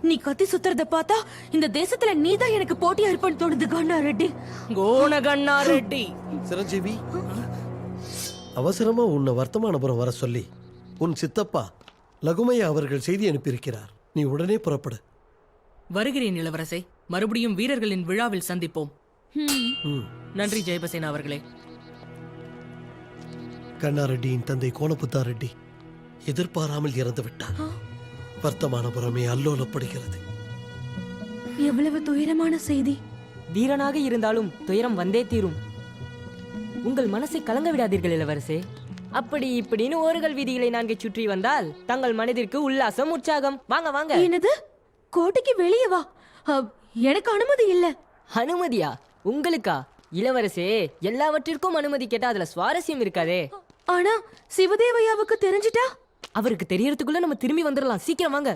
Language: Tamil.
நீ கத்தி சுத்துறத பார்த்தா இந்த தேசத்துல நீதான் எனக்கு போட்டியா இருப்பேன்னு தோணுது கண்ணா ரெட்டி. கோணகண்ணா ரெட்டி. சிரஞ்சீவி, அவசரமா உன்னை வர்த்தமானபுரம் வர சொல்லி உன் சித்தப்பா லகுமையா அவர்கள் செய்தி அனுப்பியிருக்கிறார். நீ உடனே புறப்படு. வருகிறேன் இளவரசே. மறுபடியும் வீரர்களின் விழாவில் சந்திப்போம். நன்றி ஜெயபசேனா அவர்களே. கண்ணாரெட்டியின் தந்தை கோணபுத்தா ரெட்டி எதிர்பாராமல் இறந்து விட்டார். வர்த்தமானபுரமே அல்லோலப்படுகிறது. எவ்வளவு துயரமான செய்தி. வீரனாக இருந்தாலும் துயரம் வந்தே தீரும். உங்கள் மனசை கலங்க விடாதீர்கள் இளவரசே. அப்படி இப்படின்னு ஓர்கள் வீதிகளை நான்கு சுற்றி வந்தால் தங்கள் மனதிற்கு உல்லாசம், உற்சாகம். வாங்க வாங்க. என்னது? கோட்டைக்கு வெளியே வா. எனக்கு அனுமதி இல்ல. அனுமதியா? உங்களுக்கா? இளவரசே, எல்லாவற்றிற்கும் அனுமதி கேட்டா அதுல சுவாரஸ்யம் இருக்காதே. ஆனா சிவதேவையாவுக்கு தெரிஞ்சிட்டா? அவருக்கு தெரியறதுக்குள்ள நம்ம திரும்பி வந்துடலாம். சீக்கிரம் வாங்க.